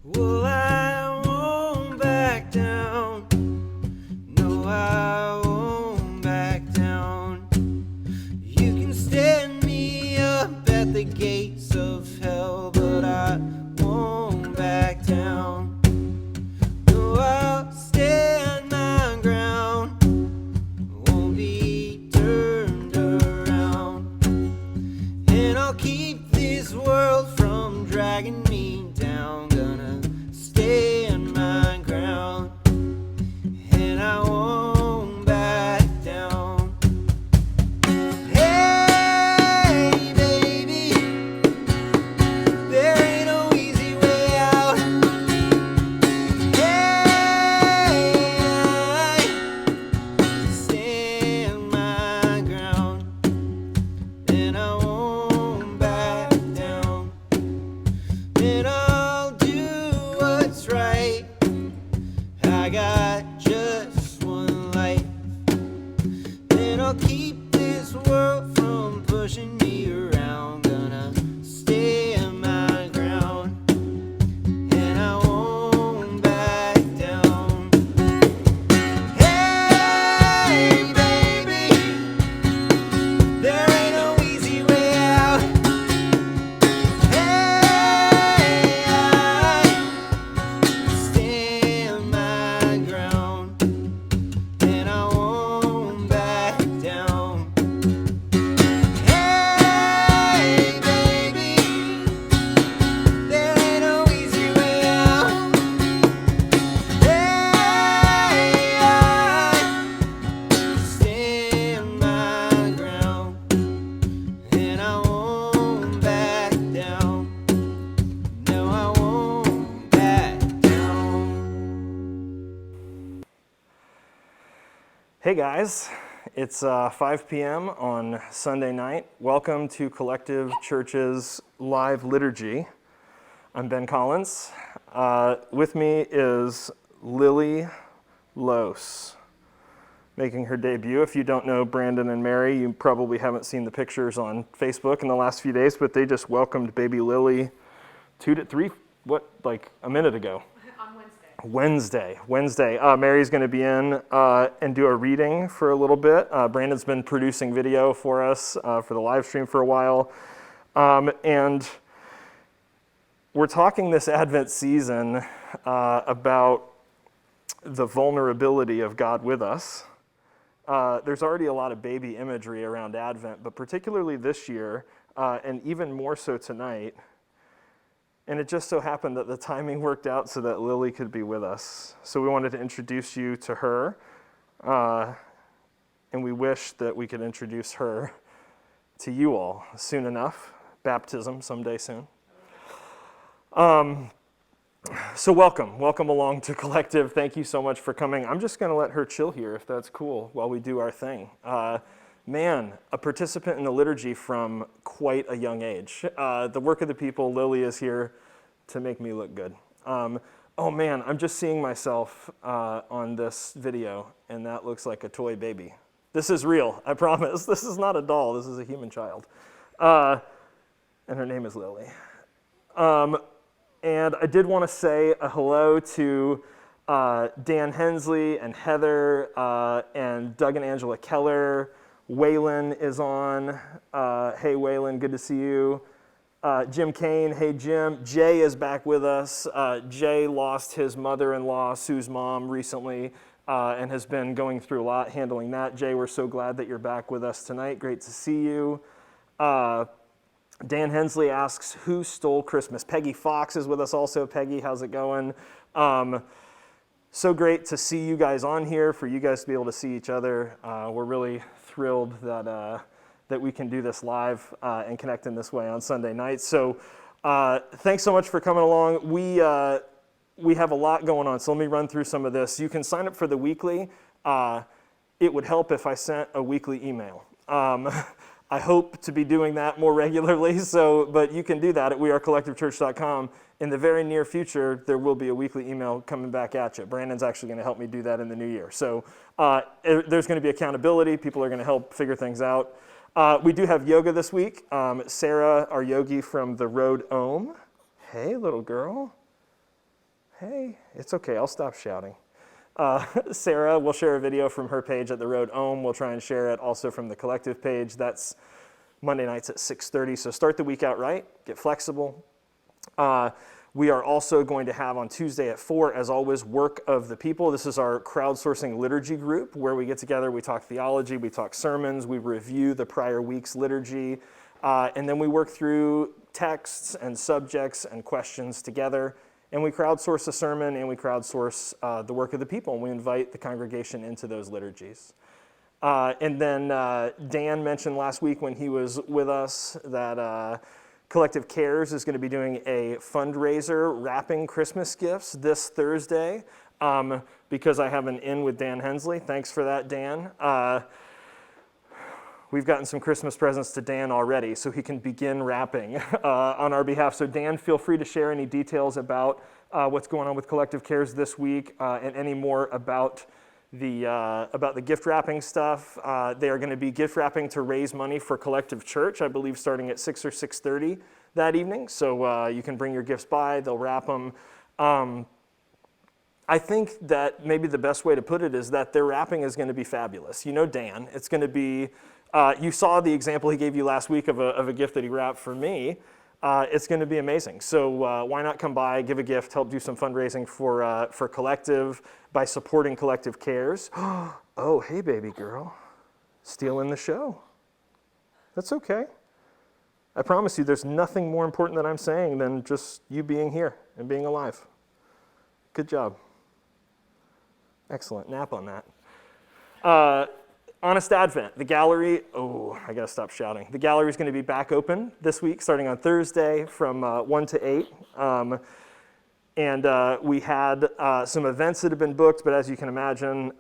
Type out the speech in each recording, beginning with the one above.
Well, I won't back down. No, I won't back down. You can stand me up at the gates of hell, but I won't back down. No, I'll stand my ground. Won't be turned around. And I'll keep this world from dragging me down. Gonna stand my ground. And I won't back down. Hey, baby, there ain't no easy way out. Hey, I stand my ground, and I won't back down. And I'll do what's right. I got just one life. And I'll keep this world from pushing me around. Gonna stand my ground, and I won't back down. Hey, baby, there ain't no easy way out. Hey, I stand my ground, and I won't back down. Hey, baby, there ain't no easy way out. Hey, I stand my ground, and I won't back down. No, I won't back down. Hey guys, it's 5 p.m. on Sunday night. Welcome to Collective Church's live liturgy. I'm Ben Collins. With me is Lily Lose, making her debut. If you don't know Brandon and Mary, you probably haven't seen the pictures on Facebook in the last few days, but they just welcomed baby Lily a minute ago. Wednesday. Mary's going to be in and do a reading for a little bit. Brandon's been producing video for us for the live stream for a while. And we're talking this Advent season about the vulnerability of God with us. There's already a lot of baby imagery around Advent, but particularly this year, and even more so tonight. And it just so happened that the timing worked out so that Lily could be with us. So we wanted to introduce you to her, and we wish that we could introduce her to you all soon enough. Baptism someday soon. So welcome along to Collective. Thank you so much for coming. I'm just going to let her chill here, if that's cool, while we do our thing. Man, a participant in the liturgy from quite a young age. The work of the people, Lily is here to make me look good. Oh man, I'm just seeing myself on this video, and that looks like a toy baby. This is real, I promise. This is not a doll, this is a human child. And her name is Lily. And I did want to say a hello to Dan Hensley and Heather and Doug and Angela Keller. Waylon is on. Hey, Waylon, good to see you. Jim Kane, hey, Jim. Jay is back with us. Jay lost his mother-in-law, Sue's mom, recently, and has been going through a lot handling that. Jay, we're so glad that you're back with us tonight. Great to see you. Dan Hensley asks, who stole Christmas? Peggy Fox is with us also. Peggy, how's it going? So great to see you guys on here, for you guys to be able to see each other. We're really thrilled that we can do this live and connect in this way on Sunday nights. So thanks so much for coming along. We have a lot going on, so let me run through some of this. You can sign up for the weekly. It would help if I sent a weekly email. I hope to be doing that more regularly, but you can do that at wearecollectivechurch.com. In the very near future, there will be a weekly email coming back at you. Brandon's actually going to help me do that in the new year. So there's going to be accountability. People are going to help figure things out. We do have yoga this week. Sarah, our yogi from the Road Ohm. Hey, little girl. Hey, it's okay, I'll stop shouting. Sarah will share a video from her page at the Road Ohm. We'll try and share it also from the collective page. That's Monday nights at 6:30. So start the week out right, get flexible. We are also going to have on Tuesday at 4, as always, Work of the People. This is our crowdsourcing liturgy group where we get together, we talk theology, we talk sermons, we review the prior week's liturgy, and then we work through texts and subjects and questions together. And we crowdsource a sermon and we crowdsource the work of the people, and we invite the congregation into those liturgies. And then Dan mentioned last week when he was with us that Collective Cares is going to be doing a fundraiser wrapping Christmas gifts this Thursday because I have an in with Dan Hensley. Thanks for that, Dan. We've gotten some Christmas presents to Dan already, so he can begin wrapping on our behalf. So Dan, feel free to share any details about what's going on with Collective Cares this week and any more about the gift wrapping stuff. They are going to be gift wrapping to raise money for Collective Church, I believe starting at 6 or 6:30 that evening. So you can bring your gifts by, they'll wrap them. I think that maybe the best way to put it is that their wrapping is going to be fabulous. You know Dan, it's going to be, you saw the example he gave you last week of a gift that he wrapped for me. It's going to be amazing. So why not come by, give a gift, help do some fundraising for Collective by supporting Collective Cares. Oh, hey, baby girl. Stealing the show. That's okay. I promise you there's nothing more important that I'm saying than just you being here and being alive. Good job. Excellent. Nap on that. Honest Advent, the gallery, I gotta stop shouting. The gallery is gonna be back open this week, starting on Thursday from 1 to 8. We had some events that have been booked, but as you can imagine,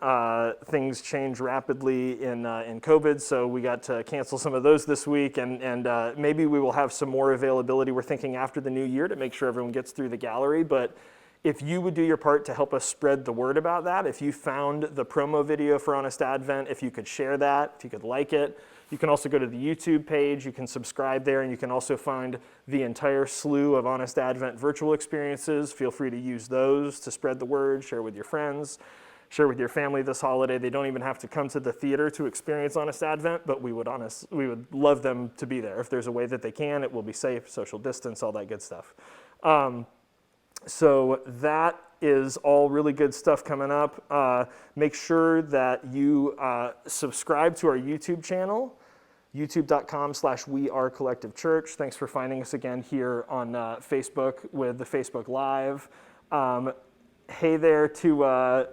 things change rapidly in COVID, so we got to cancel some of those this week, and maybe we will have some more availability. We're thinking after the new year to make sure everyone gets through the gallery, but if you would do your part to help us spread the word about that, if you found the promo video for Honest Advent, if you could share that, if you could like it, you can also go to the YouTube page, you can subscribe there, and you can also find the entire slew of Honest Advent virtual experiences. Feel free to use those to spread the word, share with your friends, share with your family this holiday. They don't even have to come to the theater to experience Honest Advent, but we would love them to be there. If there's a way that they can, it will be safe, social distance, all that good stuff. So that is all really good stuff coming up. Make sure that you subscribe to our YouTube channel, youtube.com/wearecollectivechurch. Thanks for finding us again here on Facebook with the Facebook Live. Hey there to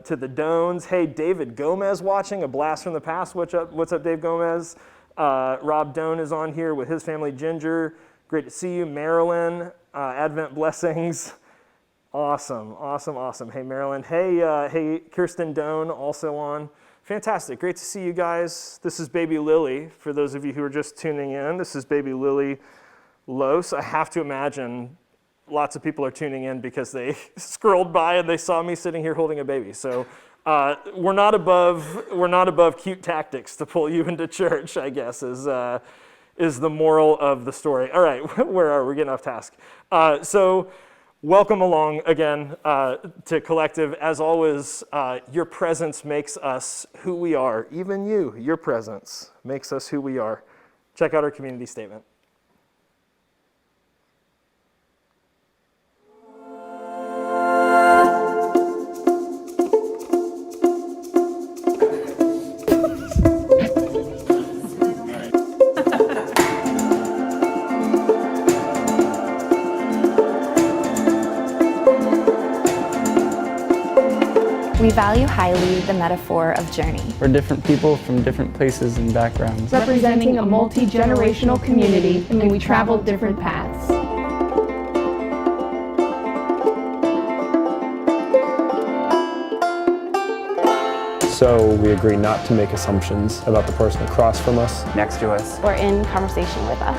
the Dones. Hey, David Gomez watching, a blast from the past. What's up, Dave Gomez? Rob Doan is on here with his family, Ginger. Great to see you. Marilyn, Advent blessings. Awesome. Hey, Marilyn. Hey, Kirsten Doan, also on. Fantastic. Great to see you guys. This is baby Lily. For those of you who are just tuning in, this is baby Lily Los. I have to imagine lots of people are tuning in because they scrolled by and they saw me sitting here holding a baby. So we're not above cute tactics to pull you into church, I guess, is the moral of the story. All right, where are we? We're getting off task. Welcome along again to Collective. As always, your presence makes us who we are. Even you, your presence makes us who we are. Check out our community statement. We value highly the metaphor of journey. We're different people from different places and backgrounds. Representing a multi-generational community, and we travel different paths. So we agree not to make assumptions about the person across from us, next to us, Or in conversation with us.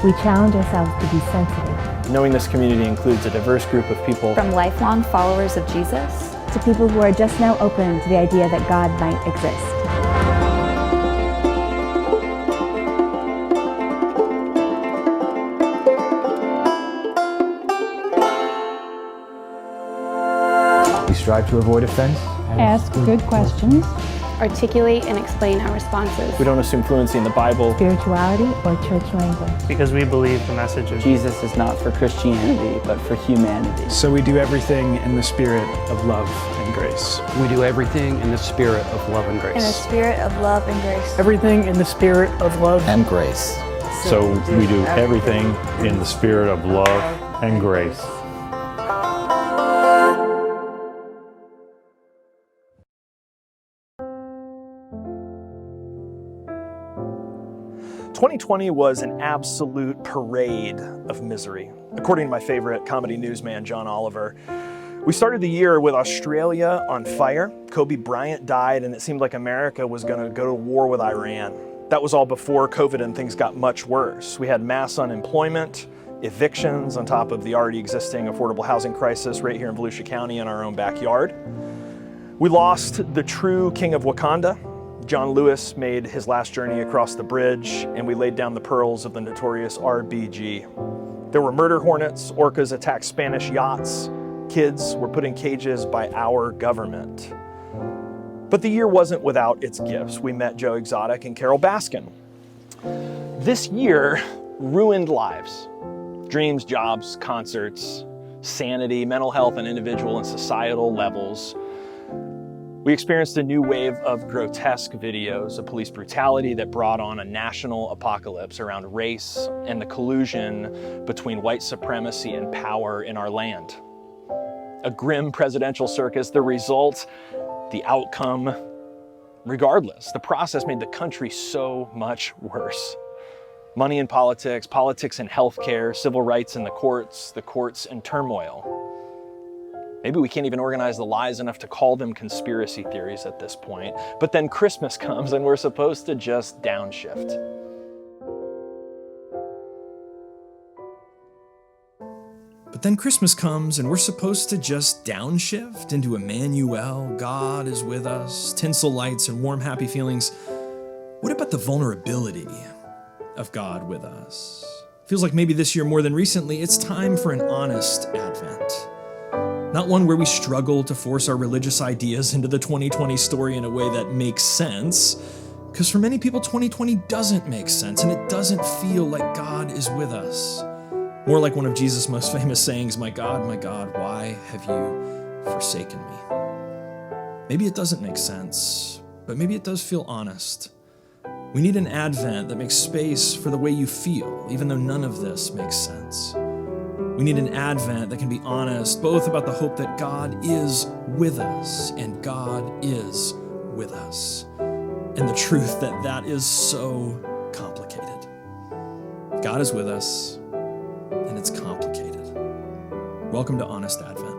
We challenge ourselves to be sensitive. knowing this community includes a diverse group of people. From lifelong followers of Jesus to people who are just now open to the idea that God might exist. strive to avoid offense. Ask good questions. Articulate and explain our responses. We don't assume fluency in the Bible. Spirituality or church language. Because we believe the message of Jesus is not for Christianity, but for humanity. So we do everything in the spirit of love and grace. We do everything in the spirit of love and grace. In a spirit of love and grace. Everything in the spirit of love and grace. So we do everything in the spirit of love and grace. "2020 was an absolute parade of misery, according to my favorite comedy newsman, John Oliver. We started the year with Australia on fire. Kobe Bryant died, and it seemed like America was going to go to war with Iran. That was all before COVID and things got much worse. We had mass unemployment, evictions on top of the already existing affordable housing crisis right here in Volusia County in our own backyard. We lost the true king of Wakanda. John Lewis made his last journey across the bridge, and we laid down the pearls of the notorious RBG. There were murder hornets, orcas attacked Spanish yachts, kids were put in cages by our government. But the year wasn't without its gifts. We met Joe Exotic and Carol Baskin. This year ruined lives. Dreams, jobs, concerts, sanity, mental health on individual and societal levels. We experienced a new wave of grotesque videos of police brutality that brought on a national apocalypse around race and the collusion between white supremacy and power in our land. A grim presidential circus, the result, the outcome, regardless. The process made the country so much worse. Money in politics, politics in healthcare, civil rights in the courts in turmoil. Maybe we can't even organize the lies enough to call them conspiracy theories at this point. But then Christmas comes and we're supposed to just downshift. But then Christmas comes and we're supposed to just downshift into Emmanuel, God is with us, tinsel lights and warm, happy feelings. What about the vulnerability of God with us? Feels like maybe this year more than recently, it's time for an honest Advent. Not one where we struggle to force our religious ideas into the 2020 story in a way that makes sense, because for many people 2020 doesn't make sense and it doesn't feel like God is with us. More like one of Jesus' most famous sayings, my God, why have you forsaken me?" Maybe it doesn't make sense, but maybe it does feel honest. We need an Advent that makes space for the way you feel, even though none of this makes sense. We need an Advent that can be honest, both about the hope that God is with us and God is with us, and the truth that that is so complicated. God is with us, and it's complicated. Welcome to Honest Advent.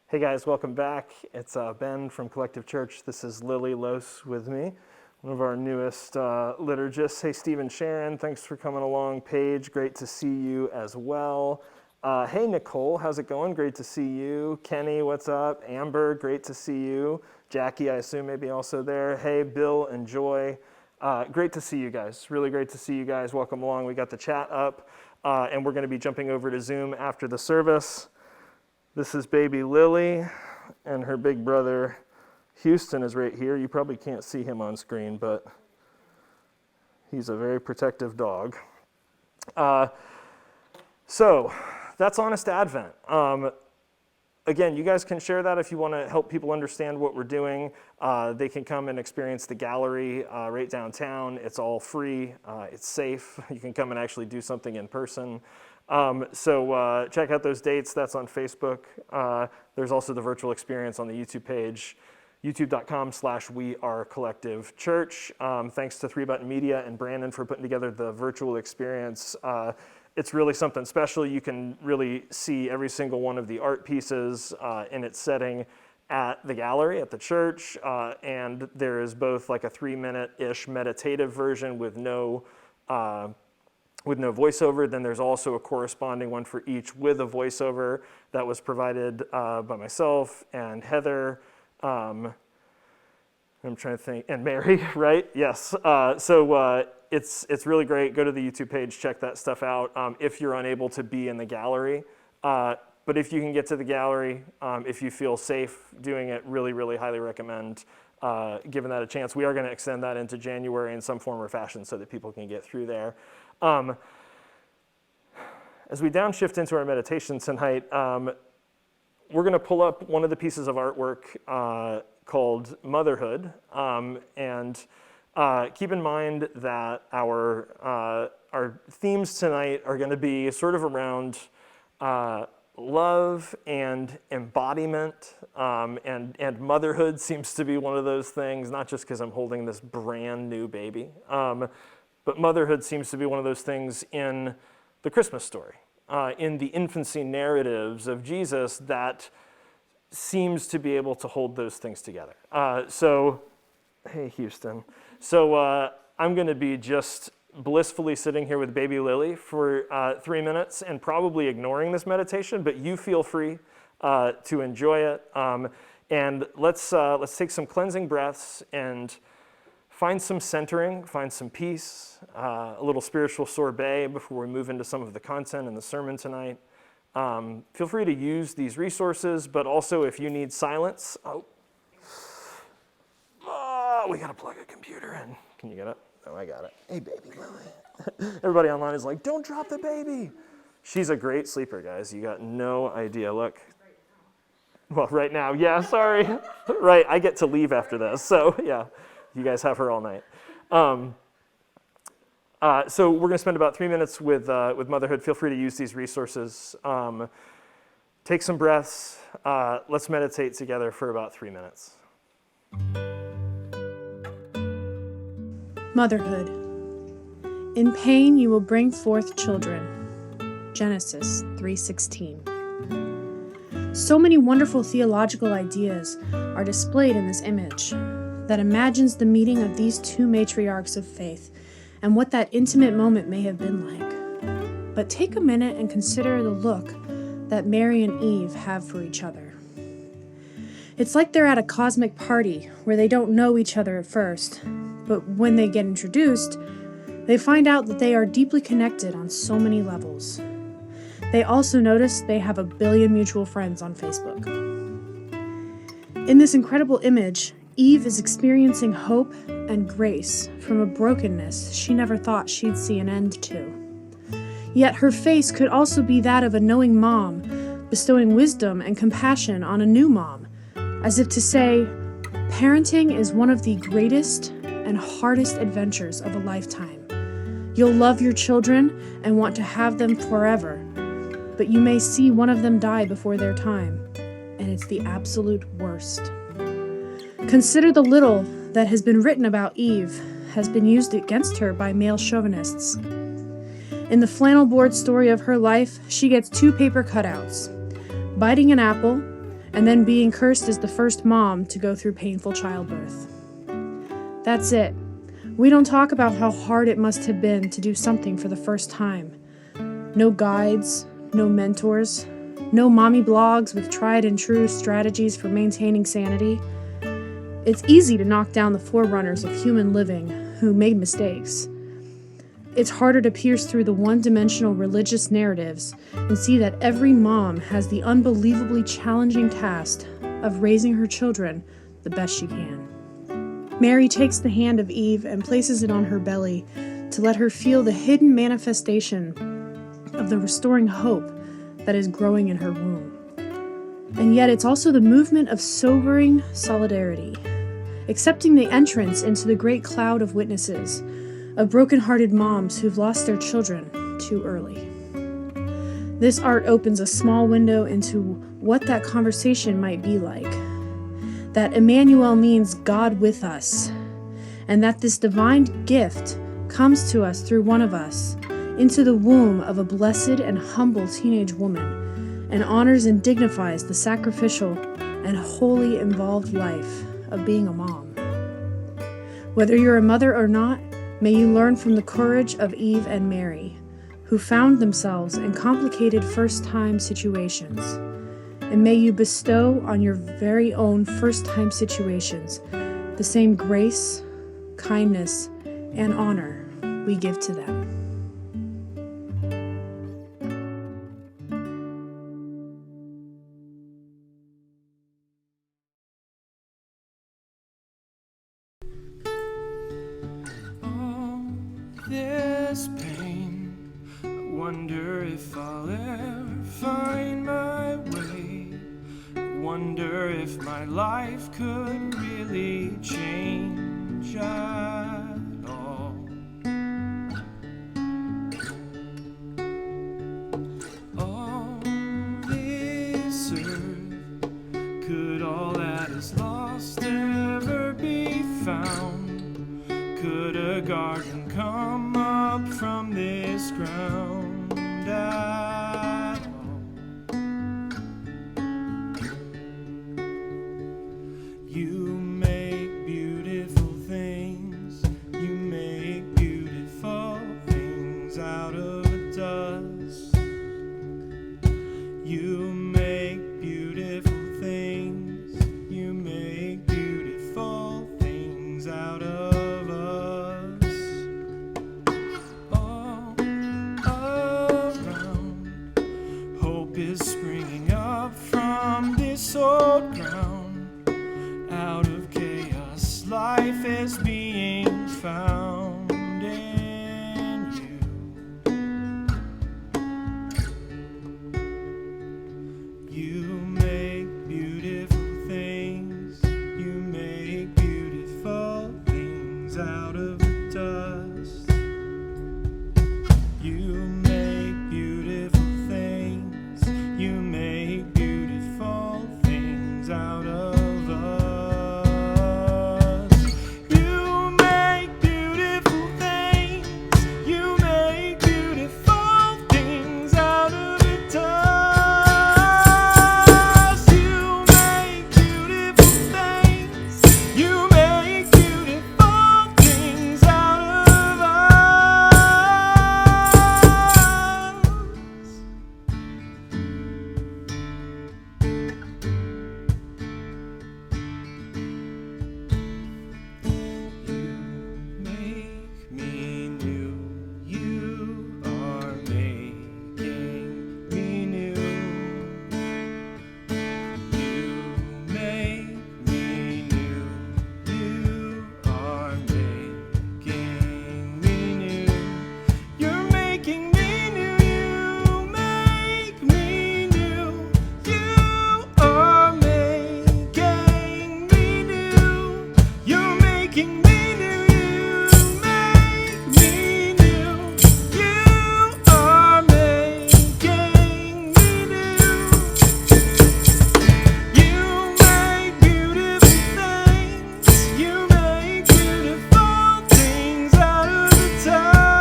Hey guys, welcome back. It's Ben from Collective Church. This is Lily Lose with me, one of our newest liturgists. Hey Steve and Sharon, thanks for coming along. Paige, great to see you as well. Hey Nicole, how's it going? Great to see you. Kenny, what's up? Amber, great to see you. Jackie, I assume maybe also there. Hey Bill and Joy, great to see you guys. Really great to see you guys. Welcome along. We got the chat up and we're going to be jumping over to Zoom after the service. This is baby Lily, and her big brother Houston is right here. You probably can't see him on screen, but he's a very protective dog. So that's Honest Advent. Again, you guys can share that if you want to help people understand what we're doing. They can come and experience the gallery right downtown. It's all free. It's safe. You can come and actually do something in person. So check out those dates. That's on Facebook. There's also the virtual experience on the YouTube page, youtube.com/wearecollectivechurch. Thanks to 3 Button Media and Brandon for putting together the virtual experience. It's really something special. You can really see every single one of the art pieces in its setting at the gallery at the church, and there is both like a 3-minute-ish meditative version with no voiceover. Then there's also a corresponding one for each with a voiceover that was provided by myself and Heather. I'm trying to think, and Mary, right? Yes. So it's really great. Go to the YouTube page, check that stuff out. If you're unable to be in the gallery, but if you can get to the gallery, if you feel safe doing it, really, really highly recommend giving that a chance. We are going to extend that into January in some form or fashion so that people can get through there. As we downshift into our meditation tonight, we're going to pull up one of the pieces of artwork called Motherhood, and keep in mind that our themes tonight are going to be sort of around love and embodiment, and motherhood seems to be one of those things, not just because I'm holding this brand new baby, but motherhood seems to be one of those things in the Christmas story, in the infancy narratives of Jesus that seems to be able to hold those things together. Hey, Houston. So I'm going to be just blissfully sitting here with baby Lily for 3 minutes and probably ignoring this meditation, but you feel free to enjoy it. And let's take some cleansing breaths and find some centering, find some peace, a little spiritual sorbet before we move into some of the content in the sermon tonight. Feel free to use these resources, but also if you need silence, we gotta plug a computer in. Can you get it? Oh, I got it. Hey, baby Lily. Everybody online is like, don't drop the baby. She's a great sleeper, guys. You got no idea. Look. Well, right now, yeah, sorry. Right, I get to leave after this, so yeah, you guys have her all night. So we're gonna spend about 3 minutes with motherhood. Feel free to use these resources. Take some breaths. Let's meditate together for about 3 minutes. Motherhood. In pain you will bring forth children. Genesis 3:16. So many wonderful theological ideas are displayed in this image that imagines the meeting of these two matriarchs of faith and what that intimate moment may have been like. But take a minute and consider the look that Mary and Eve have for each other. It's like they're at a cosmic party where they don't know each other at first, but when they get introduced, they find out that they are deeply connected on so many levels. They also notice they have 1 billion mutual friends on Facebook. In this incredible image, Eve is experiencing hope and grace from a brokenness she never thought she'd see an end to. Yet her face could also be that of a knowing mom, bestowing wisdom and compassion on a new mom, as if to say, parenting is one of the greatest and hardest adventures of a lifetime. You'll love your children and want to have them forever, but you may see one of them die before their time, and it's the absolute worst. Consider the little that has been written about Eve has been used against her by male chauvinists. In the flannel board story of her life, she gets 2 paper cutouts, biting an apple, and then being cursed as the first mom to go through painful childbirth. That's it. We don't talk about how hard it must have been to do something for the first time. No guides, no mentors, no mommy blogs with tried and true strategies for maintaining sanity. It's easy to knock down the forerunners of human living who made mistakes. It's harder to pierce through the one-dimensional religious narratives and see that every mom has the unbelievably challenging task of raising her children the best she can. Mary takes the hand of Eve and places it on her belly to let her feel the hidden manifestation of the restoring hope that is growing in her womb. And yet it's also the movement of sobering solidarity, accepting the entrance into the great cloud of witnesses, of broken-hearted moms who've lost their children too early. This art opens a small window into what that conversation might be like. That Emmanuel means God with us, and that this divine gift comes to us through one of us, into the womb of a blessed and humble teenage woman, and honors and dignifies the sacrificial, and wholly involved life of being a mom. Whether you're a mother or not, may you learn from the courage of Eve and Mary, who found themselves in complicated first-time situations. And may you bestow on your very own first-time situations the same grace, kindness, and honor we give to them. This pain, I wonder if I'll ever find my way. I wonder if my life could really change at all. All this earth, could all that is lost ever be found? Could a garden come up from this ground at all? You make beautiful things, you make beautiful things out of dust. You make beautiful things, you make beautiful things out of is springing up from this old ground. Out of chaos, life is being found in you. You make beautiful things, you make beautiful things out of dust. You make beautiful things, you make beautiful things out of us. You make beautiful things, you make beautiful things out of dust. You make beautiful things, you make beautiful things out of us. Make me new, you are making me new. You make me new, you are making me new. You're making me new, you make me new. You are making me new. You're making me new, you make me new. You are making me new. You make beautiful things, you make beautiful things out of the dust.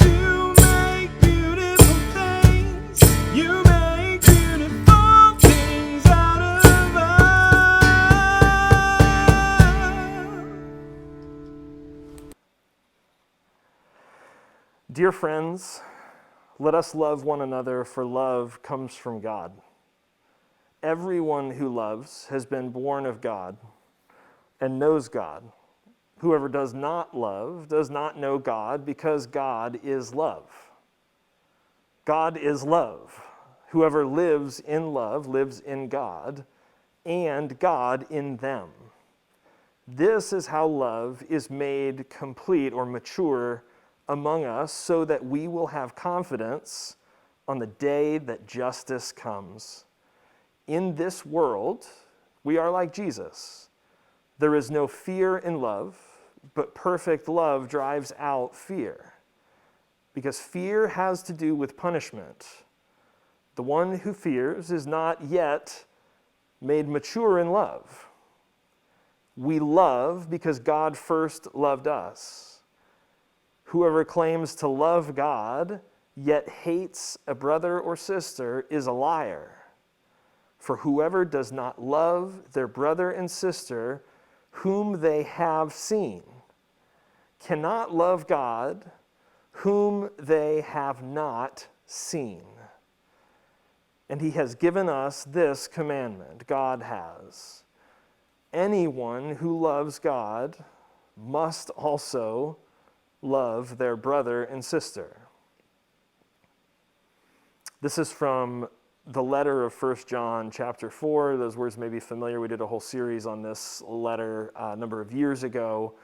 You make beautiful things, you make beautiful things out of us. Dear friends, let us love one another, for love comes from God. Everyone who loves has been born of God and knows God. Whoever does not love does not know God, because God is love. God is love. Whoever lives in love lives in God, and God in them. This is how love is made complete or mature among us, so that we will have confidence on the day that justice comes. In this world, we are like Jesus. There is no fear in love, but perfect love drives out fear, because fear has to do with punishment. The one who fears is not yet made mature in love. We love because God first loved us. Whoever claims to love God, yet hates a brother or sister, is a liar. For whoever does not love their brother and sister whom they have seen cannot love God whom they have not seen. And he has given us this commandment, God has. Anyone who loves God must also love their brother and sister. This is from the letter of 1 John chapter 4. Those words may be familiar. We did a whole series on this letter a number of years ago.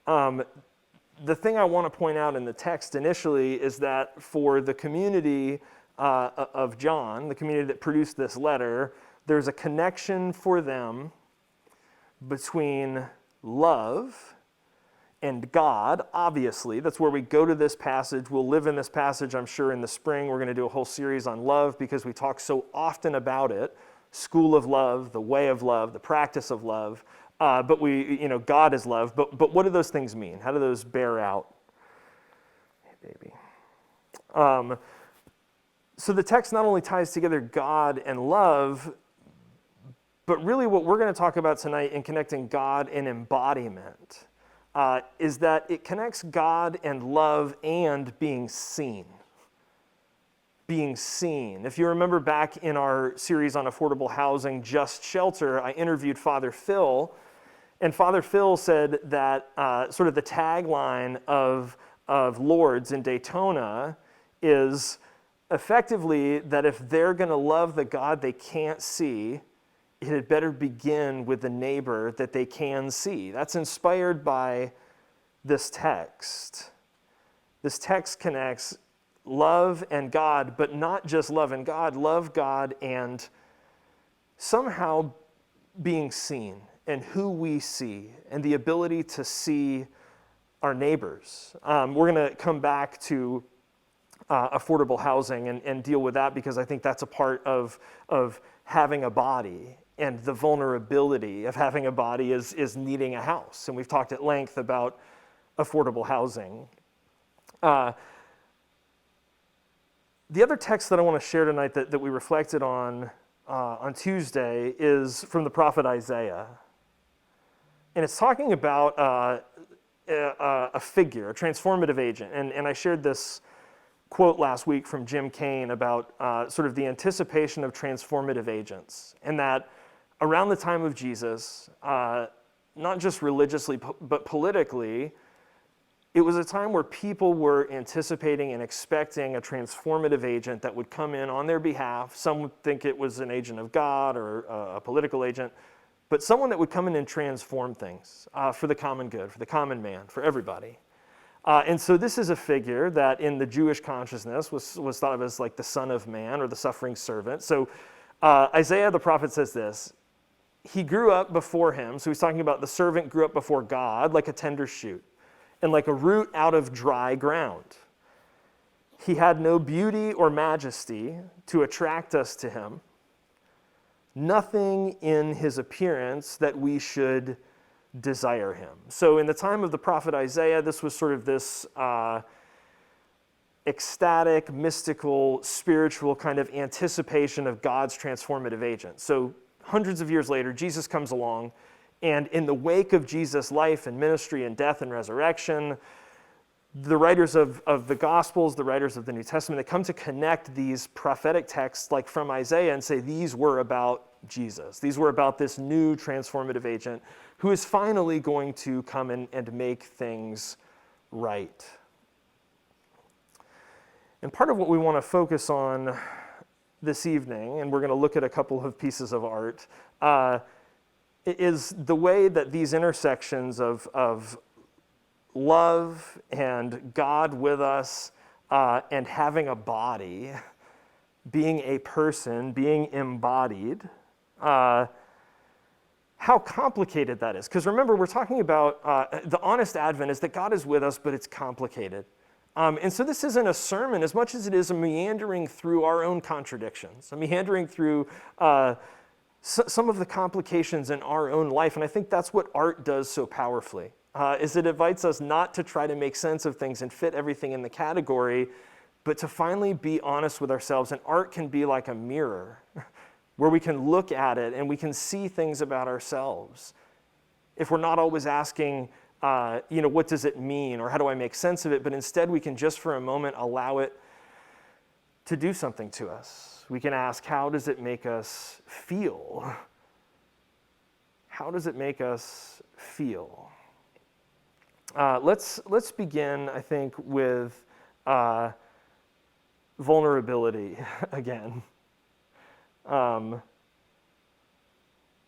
The thing I want to point out in the text initially is that for the community of John, the community that produced this letter, there's a connection for them between love and God, obviously. That's where we go to this passage. We'll live in this passage, I'm sure, in the spring. We're going to do a whole series on love because we talk so often about it. School of love, the way of love, the practice of love. But God is love. But what do those things mean? How do those bear out? Hey, baby. So the text not only ties together God and love, but really what we're going to talk about tonight in connecting God and embodiment is that it connects God and love and being seen. Being seen. If you remember back in our series on affordable housing, Just Shelter, I interviewed Father Phil, and Father Phil said that sort of the tagline of Lourdes in Daytona is effectively that if they're going to love the God they can't see, it had better begin with the neighbor that they can see. That's inspired by this text. This text connects love and God, but not just love and God, love God and somehow being seen and who we see and the ability to see our neighbors. We're going to come back to affordable housing and deal with that because I think that's a part of having a body, and the vulnerability of having a body is needing a house. And we've talked at length about affordable housing. The other text that I want to share tonight that we reflected on Tuesday is from the prophet Isaiah. And it's talking about a figure, a transformative agent. And I shared this quote last week from Jim Kane about sort of the anticipation of transformative agents, and that around the time of Jesus, not just religiously but politically, it was a time where people were anticipating and expecting a transformative agent that would come in on their behalf. Some would think it was an agent of God or a political agent, but someone that would come in and transform things for the common good, for the common man, for everybody. And so this is a figure that in the Jewish consciousness was thought of as like the Son of Man or the suffering servant. So Isaiah the prophet says this: he grew up before him, so he's talking about the servant grew up before God like a tender shoot and like a root out of dry ground. He had no beauty or majesty to attract us to him, nothing in his appearance that we should desire him. So in the time of the prophet Isaiah, this was sort of this ecstatic, mystical, spiritual kind of anticipation of God's transformative agent. So hundreds of years later, Jesus comes along, and in the wake of Jesus' life and ministry and death and resurrection, the writers of the Gospels, the writers of the New Testament, they come to connect these prophetic texts like from Isaiah and say these were about Jesus. These were about this new transformative agent who is finally going to come and make things right. And part of what we want to focus on this evening, and we're going to look at a couple of pieces of art, is the way that these intersections of love and God with us and having a body, being a person, being embodied, how complicated that is. Because remember, we're talking about the honest advent is that God is with us, but it's complicated. And so this isn't a sermon as much as it is a meandering through our own contradictions, a meandering through some of the complications in our own life. And I think that's what art does so powerfully, is it invites us not to try to make sense of things and fit everything in the category, but to finally be honest with ourselves. And art can be like a mirror, where we can look at it and we can see things about ourselves. If we're not always asking, what does it mean, or how do I make sense of it, but instead we can just for a moment allow it to do something to us. We can ask, how does it make us feel? How does it make us feel? Let's begin, I think, with vulnerability again. And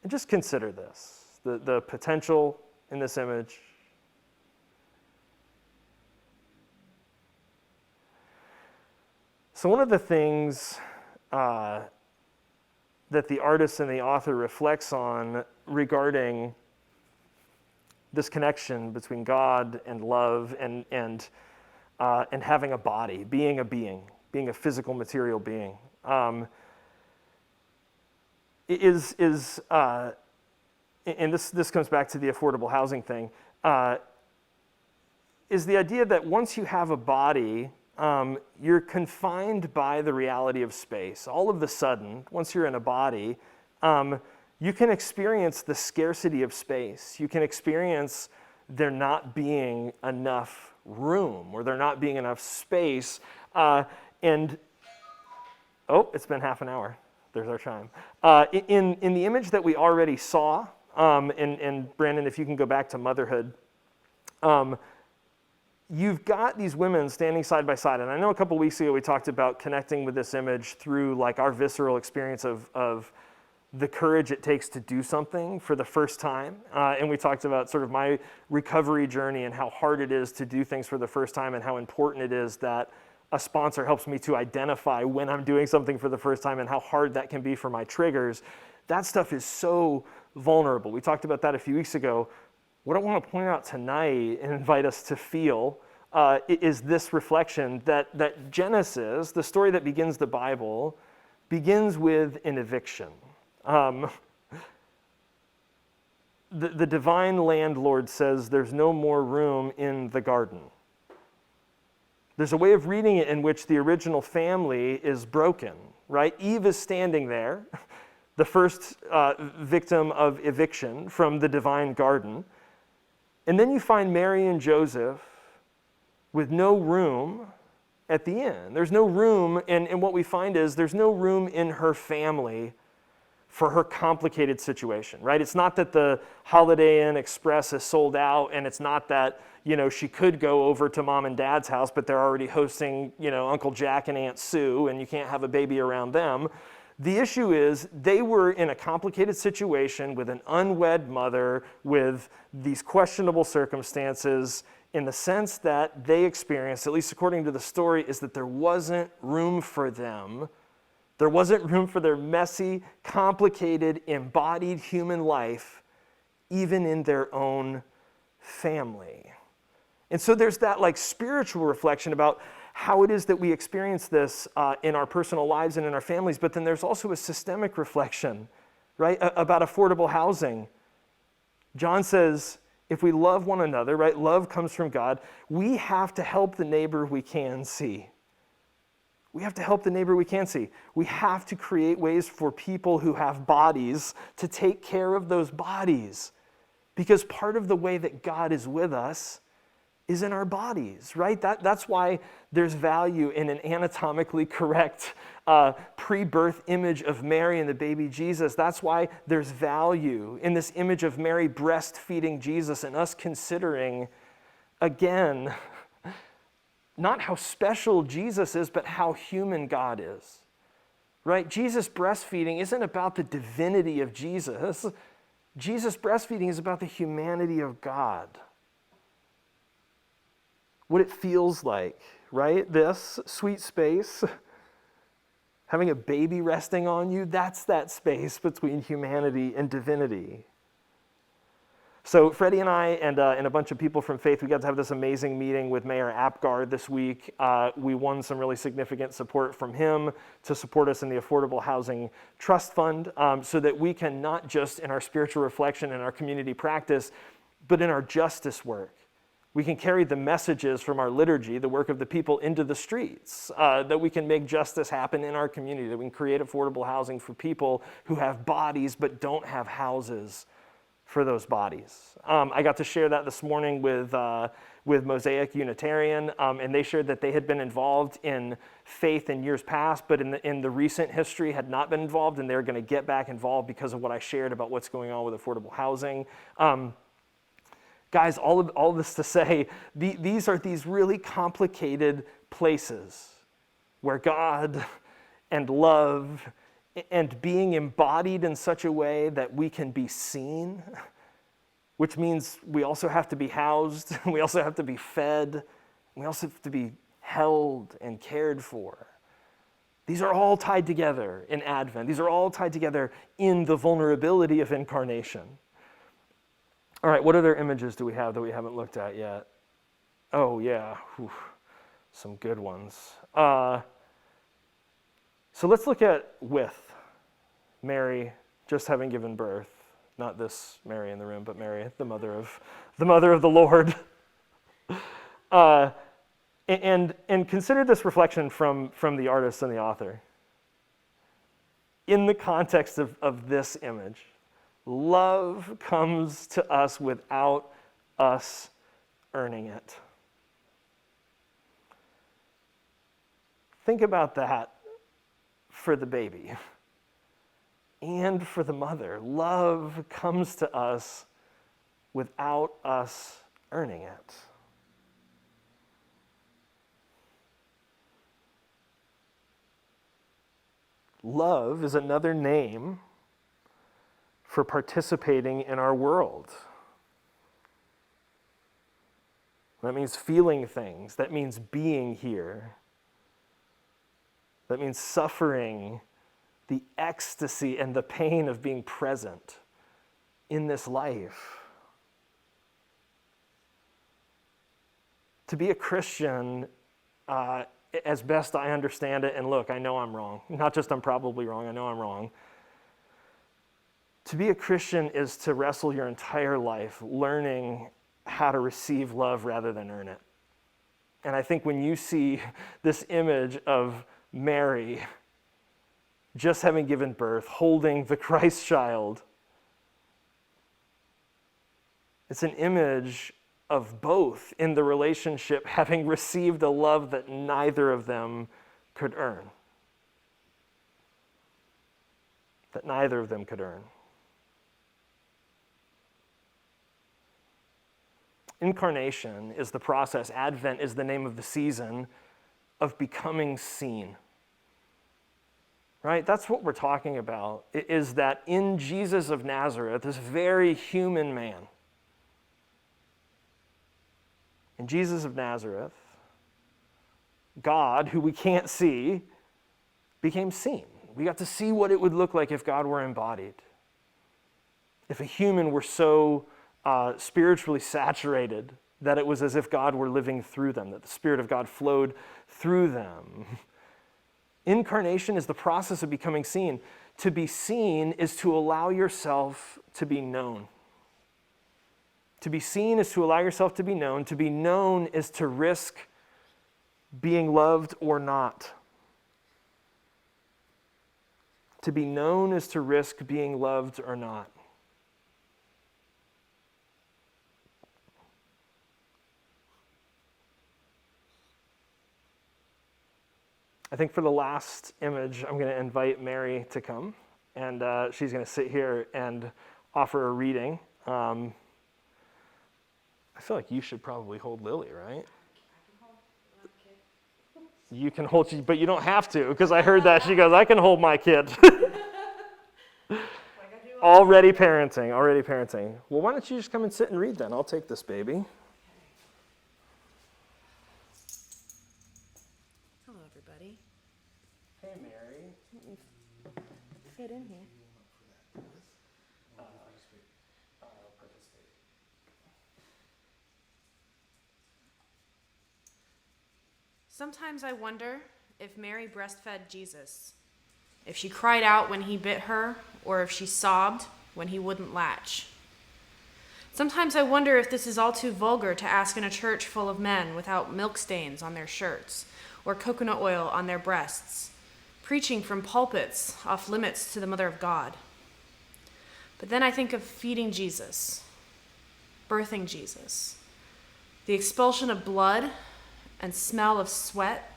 just consider this, the potential in this image. So one of the things that the artist and the author reflects on regarding this connection between God and love and having a body, being a physical material being, is and this comes back to the affordable housing thing, is the idea that once you have a body, you're confined by the reality of space. All of a sudden, once you're in a body, you can experience the scarcity of space. You can experience there not being enough room, or there not being enough space. It's been half an hour. There's our chime. In the image that we already saw, and Brandon, if you can go back to motherhood, you've got these women standing side by side. And I know a couple weeks ago we talked about connecting with this image through like our visceral experience of the courage it takes to do something for the first time. And we talked about sort of my recovery journey and how hard it is to do things for the first time, and how important it is that a sponsor helps me to identify when I'm doing something for the first time and how hard that can be for my triggers. That stuff is so vulnerable. We talked about that a few weeks ago. What I want to point out tonight and invite us to feel is this reflection that Genesis, the story that begins the Bible, begins with an eviction. The divine landlord says there's no more room in the garden. There's a way of reading it in which the original family is broken, right? Eve is standing there, the first victim of eviction from the divine garden. And then you find Mary and Joseph with no room at the inn. There's no room, and what we find is there's no room in her family for her complicated situation, right? It's not that the Holiday Inn Express is sold out, and it's not that, she could go over to mom and dad's house, but they're already hosting, Uncle Jack and Aunt Sue, and you can't have a baby around them. The issue is they were in a complicated situation with an unwed mother, with these questionable circumstances, in the sense that they experienced, at least according to the story, is that there wasn't room for them. There wasn't room for their messy, complicated, embodied human life, even in their own family. And so there's that spiritual reflection about how it is that we experience this in our personal lives and in our families, but then there's also a systemic reflection, right, about affordable housing. John says, if we love one another, right, love comes from God, we have to help the neighbor we can see. We have to help the neighbor we can see. We have to create ways for people who have bodies to take care of those bodies. Because part of the way that God is with us is in our bodies, right? That's why there's value in an anatomically correct pre-birth image of Mary and the baby Jesus. That's why there's value in this image of Mary breastfeeding Jesus, and us considering, again, not how special Jesus is, but how human God is, right? Jesus breastfeeding isn't about the divinity of Jesus. Jesus breastfeeding is about the humanity of God. What it feels like, right? This sweet space, having a baby resting on you, that's that space between humanity and divinity. So Freddie and I and a bunch of people from Faith, we got to have this amazing meeting with Mayor Apgar this week. We won some really significant support from him to support us in the Affordable Housing Trust Fund, so that we can not just in our spiritual reflection and our community practice, but in our justice work, We can carry the messages from our liturgy, the work of the people, into the streets, that we can make justice happen in our community, that we can create affordable housing for people who have bodies but don't have houses for those bodies. I got to share that this morning with Mosaic Unitarian, and they shared that they had been involved in faith in years past, but in the recent history had not been involved, and they're going to get back involved because of what I shared about what's going on with affordable housing. Guys, all of this to say, these are these really complicated places where God and love and being embodied in such a way that we can be seen, which means we also have to be housed, we also have to be fed, we also have to be held and cared for. These are all tied together in Advent. These are all tied together in the vulnerability of incarnation. All right, what other images do we have that we haven't looked at yet? Oh, yeah, whew, some good ones. So let's look at with Mary just having given birth. Not this Mary in the room, but Mary, the mother of the Lord. And consider this reflection from the artist and the author. In the context of this image, love comes to us without us earning it. Think about that for the baby and for the mother. Love comes to us without us earning it. Love is another name for participating in our world. That means feeling things. That means being here. That means suffering the ecstasy and the pain of being present in this life. To be a Christian, as best I understand it, and look, I know I'm wrong. Not just I'm probably wrong, I know I'm wrong. To be a Christian is to wrestle your entire life learning how to receive love rather than earn it. And I think when you see this image of Mary just having given birth, holding the Christ child, it's an image of both in the relationship having received a love that neither of them could earn. That neither of them could earn. Incarnation is the process, Advent is the name of the season of becoming seen. Right? That's what we're talking about, is that in Jesus of Nazareth, this very human man, in Jesus of Nazareth, God, who we can't see, became seen. We got to see what it would look like if God were embodied. If a human were so spiritually saturated that it was as if God were living through them, that the Spirit of God flowed through them. Incarnation is the process of becoming seen. To be seen is to allow yourself to be known. To be seen is to allow yourself to be known. To be known is to risk being loved or not. To be known is to risk being loved or not. I think for the last image, I'm going to invite Mary to come, and she's going to sit here and offer a reading. I feel like you should probably hold Lily, right? I can hold my kid. You can hold, but you don't have to, because I heard that. She goes, I can hold my kid. Already parenting. Well, why don't you just come and sit and read then? I'll take this baby. Hello, everybody. Hey, Mary. Get in here. Sometimes I wonder if Mary breastfed Jesus, if she cried out when he bit her, or if she sobbed when he wouldn't latch. Sometimes I wonder if this is all too vulgar to ask in a church full of men without milk stains on their shirts or coconut oil on their breasts, preaching from pulpits off limits to the Mother of God. But then I think of feeding Jesus, birthing Jesus, the expulsion of blood and smell of sweat,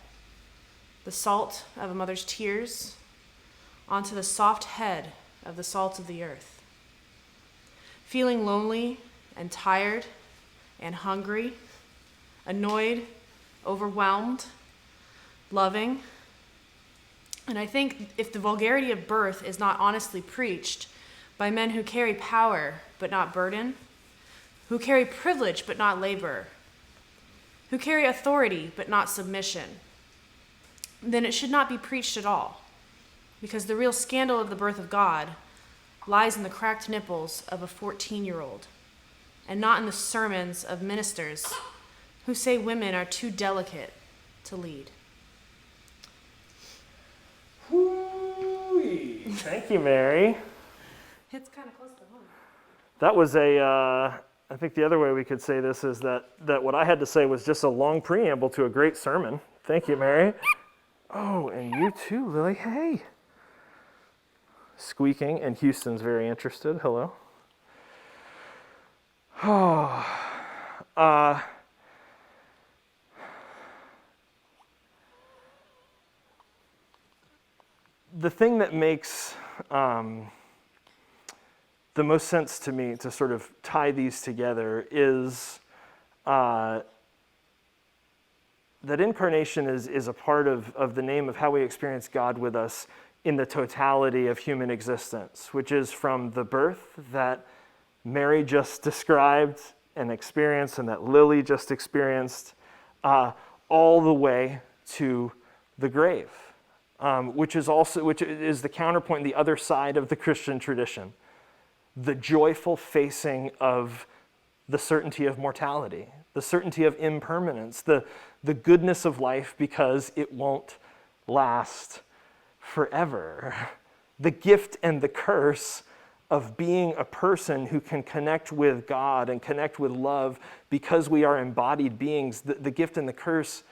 the salt of a mother's tears, onto the soft head of the salt of the earth. Feeling lonely and tired and hungry, annoyed, overwhelmed, loving. And I think if the vulgarity of birth is not honestly preached by men who carry power but not burden, who carry privilege but not labor, who carry authority but not submission, then it should not be preached at all, because the real scandal of the birth of God lies in the cracked nipples of a 14-year-old, and not in the sermons of ministers who say women are too delicate to lead. Whoo-wee. Thank you, Mary. It's kind of close to home. That was I think the other way we could say this is that what I had to say was just a long preamble to a great sermon. Thank you, Mary. Oh, and you too, Lily. Hey. Squeaking, and Houston's very interested. Hello. The thing that makes the most sense to me to sort of tie these together is that incarnation is a part of the name of how we experience God with us in the totality of human existence, which is from the birth that Mary just described and experienced and that Lily just experienced, all the way to the grave, which is the counterpoint, the other side of the Christian tradition, the joyful facing of the certainty of mortality, the certainty of impermanence, the goodness of life because it won't last forever. The gift and the curse of being a person who can connect with God and connect with love because we are embodied beings. The gift and the curse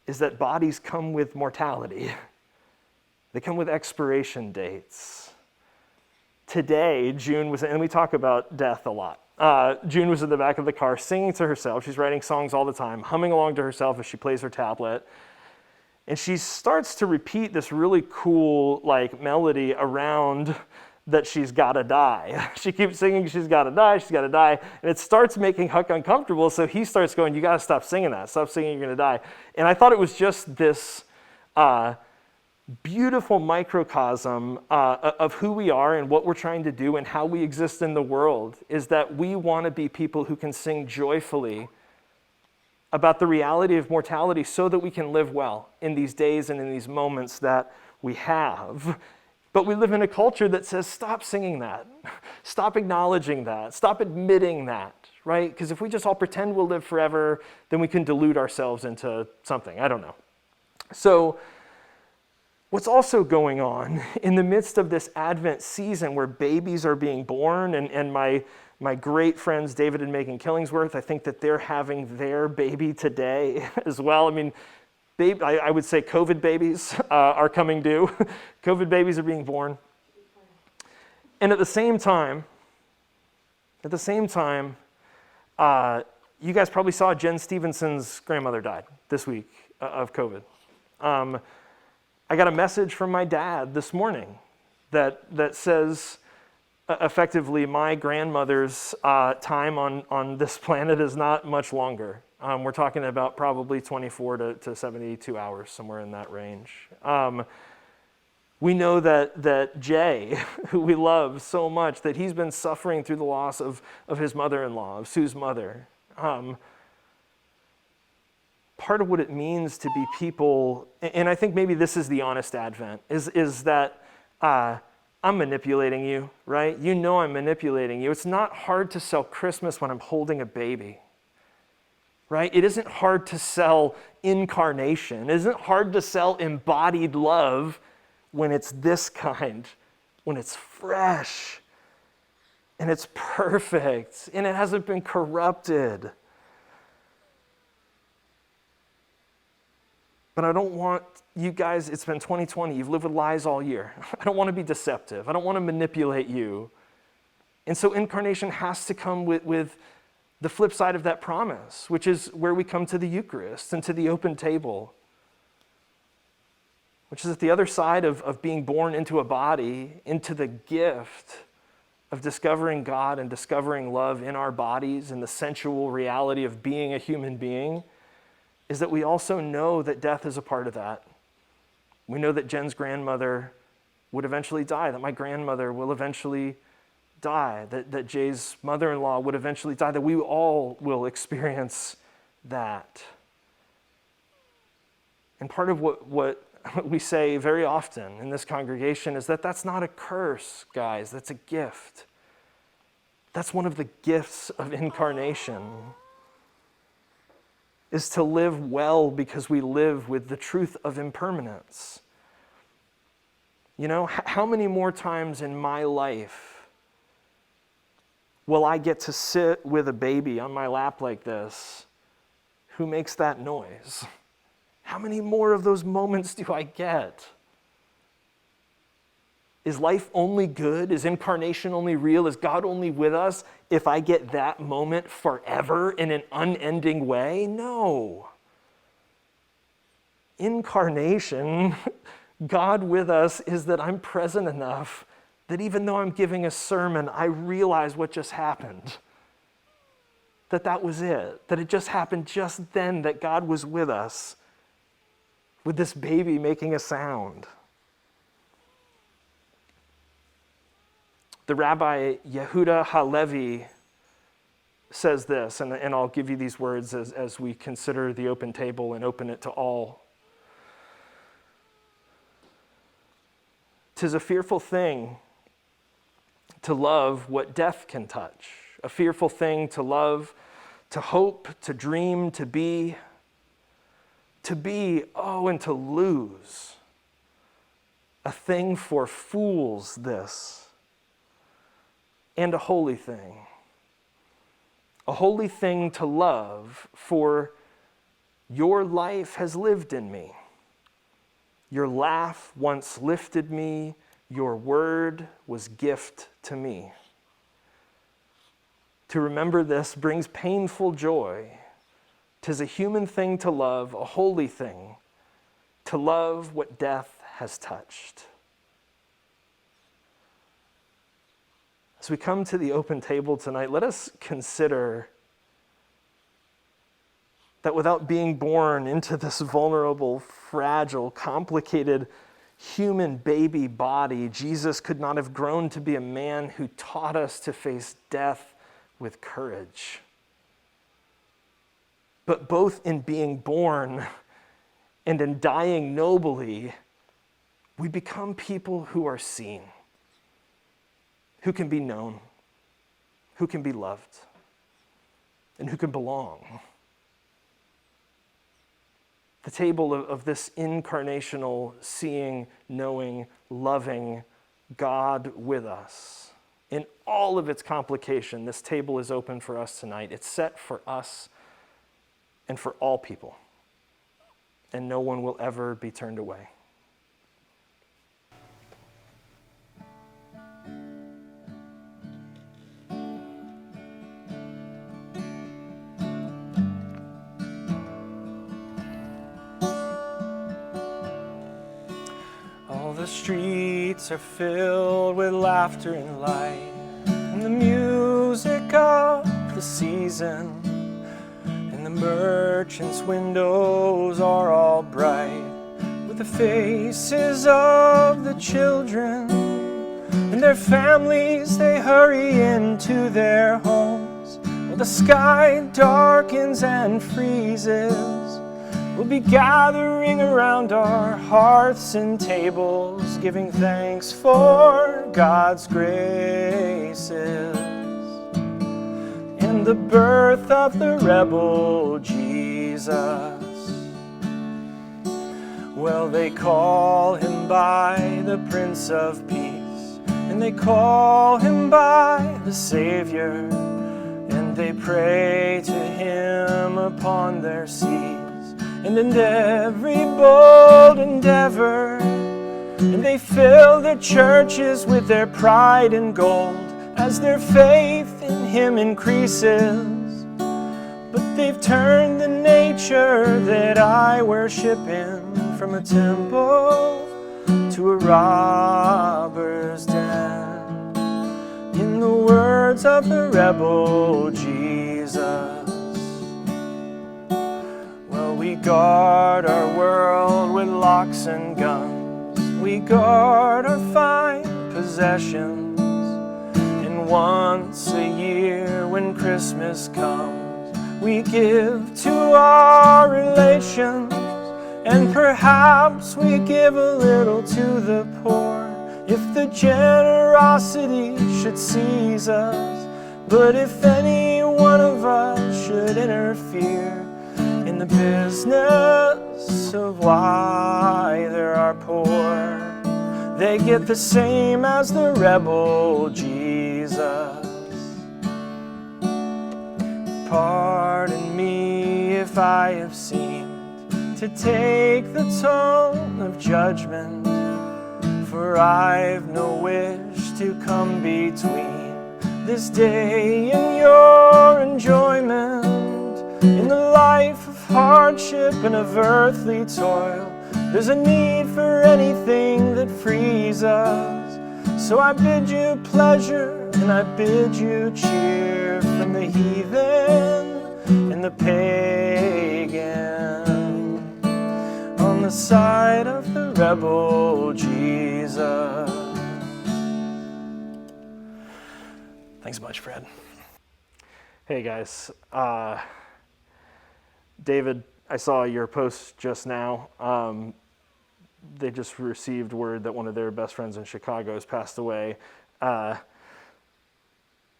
is that bodies come with mortality. They come with expiration dates. Today, June was, and we talk about death a lot. June was in the back of the car singing to herself. She's writing songs all the time, humming along to herself as she plays her tablet. And she starts to repeat this really cool melody around that she's gotta die. She keeps singing, she's gotta die, and it starts making Huck uncomfortable, so he starts going, you gotta stop singing that, stop singing, you're gonna die. And I thought it was just this beautiful microcosm of who we are and what we're trying to do and how we exist in the world, is that we wanna be people who can sing joyfully about the reality of mortality so that we can live well in these days and in these moments that we have. But we live in a culture that says, stop singing that, stop acknowledging that, stop admitting that, right? Because if we just all pretend we'll live forever, then we can delude ourselves into something, I don't know. So what's also going on in the midst of this Advent season where babies are being born, and my great friends David and Megan Killingsworth, I think that they're having their baby today as well. I mean, I would say COVID babies are coming due. COVID babies are being born. And at the same time, you guys probably saw Jen Stevenson's grandmother died this week of COVID. I got a message from my dad this morning that says, effectively, my grandmother's time on this planet is not much longer. We're talking about probably 24 to 72 hours, somewhere in that range. We know that Jay, who we love so much, that he's been suffering through the loss of his mother-in-law, of Sue's mother. Part of what it means to be people, and I think maybe this is the honest Advent, is that I'm manipulating you, right? You know I'm manipulating you. It's not hard to sell Christmas when I'm holding a baby, right? It isn't hard to sell incarnation. It isn't hard to sell embodied love when it's this kind, when it's fresh and it's perfect, and it hasn't been corrupted. But I don't want you guys, it's been 2020, you've lived with lies all year. I don't want to be deceptive. I don't want to manipulate you. And so incarnation has to come with the flip side of that promise, which is where we come to the Eucharist and to the open table, which is at the other side of being born into a body, into the gift of discovering God and discovering love in our bodies and the sensual reality of being a human being, is that we also know that death is a part of that. We know that Jen's grandmother would eventually die, that my grandmother will eventually die, that Jay's mother-in-law would eventually die, that we all will experience that. And part of what we say very often in this congregation is that that's not a curse, guys, that's a gift. That's one of the gifts of incarnation, is to live well because we live with the truth of impermanence. You know, how many more times in my life will I get to sit with a baby on my lap like this who makes that noise? How many more of those moments do I get? Is life only good? Is incarnation only real? Is God only with us if I get that moment forever in an unending way? No. Incarnation, God with us, is that I'm present enough that even though I'm giving a sermon, I realize what just happened. That was it. That it just happened just then, that God was with us, with this baby making a sound. The Rabbi Yehuda Halevi says this, and I'll give you these words as we consider the open table and open it to all. "'Tis a fearful thing to love what death can touch, a fearful thing to love, to hope, to dream, to be, oh, and to lose. A thing for fools this, and a holy thing to love, for your life has lived in me. Your laugh once lifted me, your word was gift to me. To remember this brings painful joy. 'Tis a human thing to love, a holy thing, to love what death has touched." As we come to the open table tonight, let us consider that without being born into this vulnerable, fragile, complicated human baby body, Jesus could not have grown to be a man who taught us to face death with courage. But both in being born and in dying nobly, we become people who are seen, who can be known, who can be loved, and who can belong. The table of this incarnational, seeing, knowing, loving God with us. In all of its complication, this table is open for us tonight. It's set for us and for all people, and no one will ever be turned away. The streets are filled with laughter and light, and the music of the season, and the merchants' windows are all bright with the faces of the children and their families. They hurry into their homes while the sky darkens and freezes. We'll be gathering around our hearths and tables, giving thanks for God's graces and the birth of the rebel Jesus. Well, they call him by the Prince of Peace, and they call him by the the Savior, and they pray to him upon their seas, and in every bold endeavor, and they fill their churches with their pride and gold as their faith in him increases. But they've turned the nature that I worship in from a temple to a robber's den. In the words of the rebel Jesus, well, we guard our world with locks and guns. We guard our fine possessions. And once a year when Christmas comes, we give to our relations. And perhaps we give a little to the poor, if the generosity should seize us. But if any one of us should interfere in the business of why there are poor, they get the same as the rebel Jesus. Pardon me if I have seemed to take the tone of judgment, for I've no wish to come between this day and your enjoyment. In the life of hardship and of earthly toil, there's a need for anything that frees us. So I bid you pleasure and I bid you cheer from the heathen and the pagan, on the side of the rebel Jesus. Thanks so much, Fred. Hey guys, David, I saw your post just now. They just received word that one of their best friends in Chicago has passed away.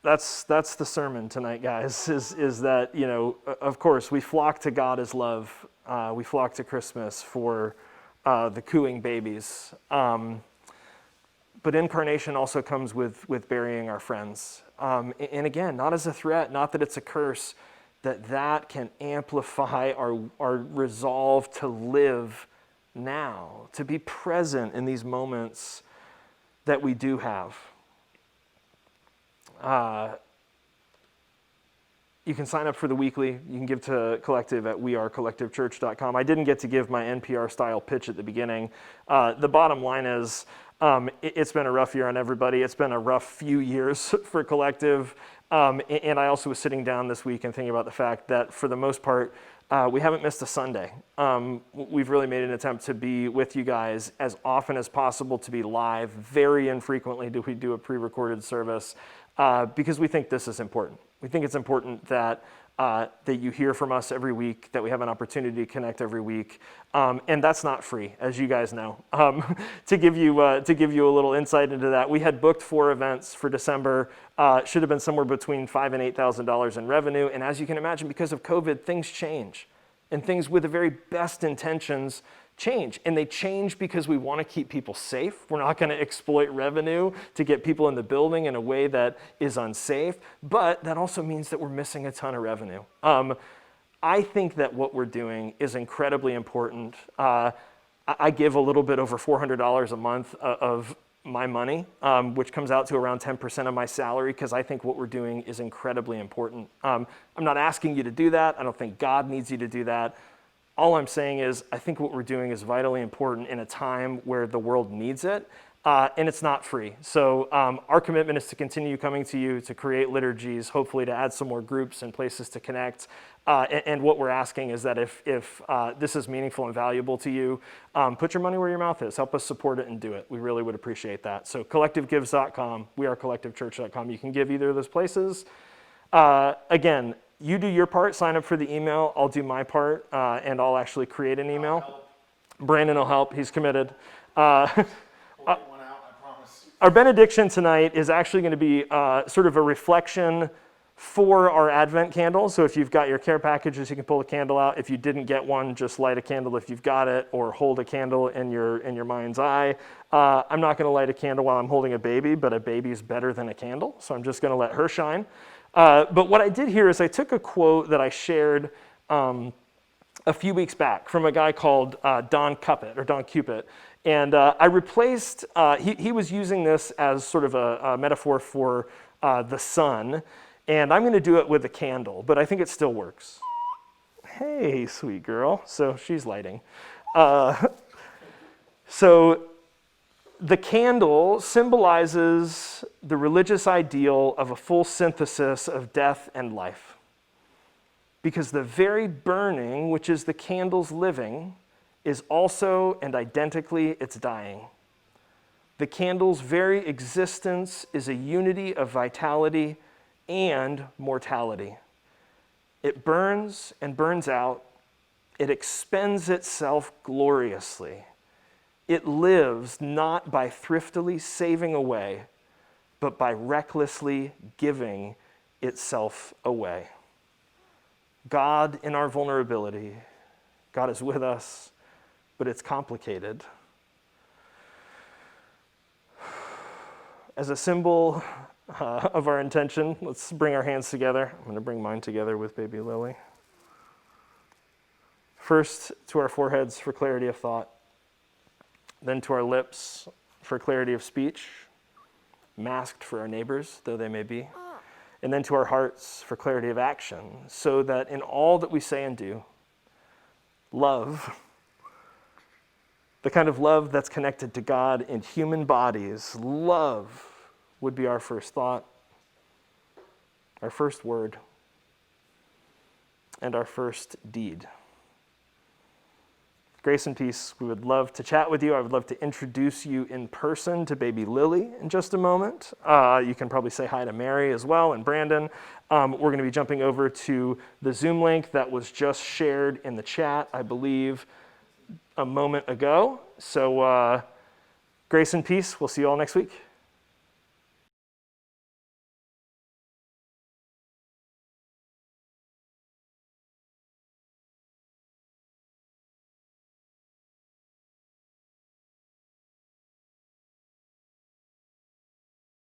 That's the sermon tonight, guys, is that, you know, of course, we flock to God as love. We flock to Christmas for the cooing babies. But incarnation also comes with burying our friends. And again, not as a threat, not that it's a curse, that can amplify our resolve to live now, to be present in these moments that we do have. You can sign up for the weekly. You can give to Collective at wearecollectivechurch.com. I didn't get to give my NPR-style pitch at the beginning. The bottom line is, it's been a rough year on everybody. It's been a rough few years for Collective. And I also was sitting down this week and thinking about the fact that for the most part, we haven't missed a Sunday. We've really made an attempt to be with you guys as often as possible, to be live. Very infrequently do we do a pre-recorded service because we think this is important. We think it's important that you hear from us every week, that we have an opportunity to connect every week, and that's not free, as you guys know. To give you a little insight into that, we had booked 4 events for December. Should have been somewhere between $5,000 and $8,000 in revenue, and as you can imagine, because of COVID, things change, and things with the very best intentions change, and they change because we want to keep people safe. We're not going to exploit revenue to get people in the building in a way that is unsafe, but that also means that we're missing a ton of revenue. I think that what we're doing is incredibly important. I give a little bit over $400 a month of my money, which comes out to around 10% of my salary, because I think what we're doing is incredibly important. I'm not asking you to do that. I don't think God needs you to do that. All I'm saying is I think what we're doing is vitally important in a time where the world needs it, and it's not free. So our commitment is to continue coming to you, to create liturgies, hopefully to add some more groups and places to connect. And what we're asking is that if this is meaningful and valuable to you, put your money where your mouth is. Help us support it and do it. We really would appreciate that. So collectivegives.com, wearecollectivechurch.com. You can give either of those places. Again, you do your part, sign up for the email. I'll do my part, and I'll actually create an email. Brandon will help. He's committed. Our benediction tonight is actually going to be sort of a reflection for our Advent candle. So if you've got your care packages, you can pull a candle out. If you didn't get one, just light a candle if you've got it, or hold a candle in your mind's eye. I'm not going to light a candle while I'm holding a baby, but a baby is better than a candle, so I'm just going to let her shine. But what I did here is I took a quote that I shared a few weeks back from a guy called Don Cupit. And I replaced, he was using this as sort of a metaphor for the sun. And I'm going to do it with a candle, but I think it still works. Hey, sweet girl. So she's lighting. So the candle symbolizes the religious ideal of a full synthesis of death and life. Because the very burning, which is the candle's living, is also and identically its dying. The candle's very existence is a unity of vitality and mortality. It burns and burns out. It expends itself gloriously. It lives not by thriftily saving away, but by recklessly giving itself away. God in our vulnerability, God is with us, but it's complicated. As a symbol of our intention, let's bring our hands together. I'm going to bring mine together with baby Lily. First to our foreheads for clarity of thought, then to our lips for clarity of speech, masked for our neighbors, though they may be, and then to our hearts for clarity of action, so that in all that we say and do, love, the kind of love that's connected to God in human bodies, love would be our first thought, our first word, and our first deed. Grace and peace, we would love to chat with you. I would love to introduce you in person to baby Lily in just a moment. You can probably say hi to Mary as well and Brandon. We're going to be jumping over to the Zoom link that was just shared in the chat, I believe, a moment ago. So grace and peace. We'll see you all next week.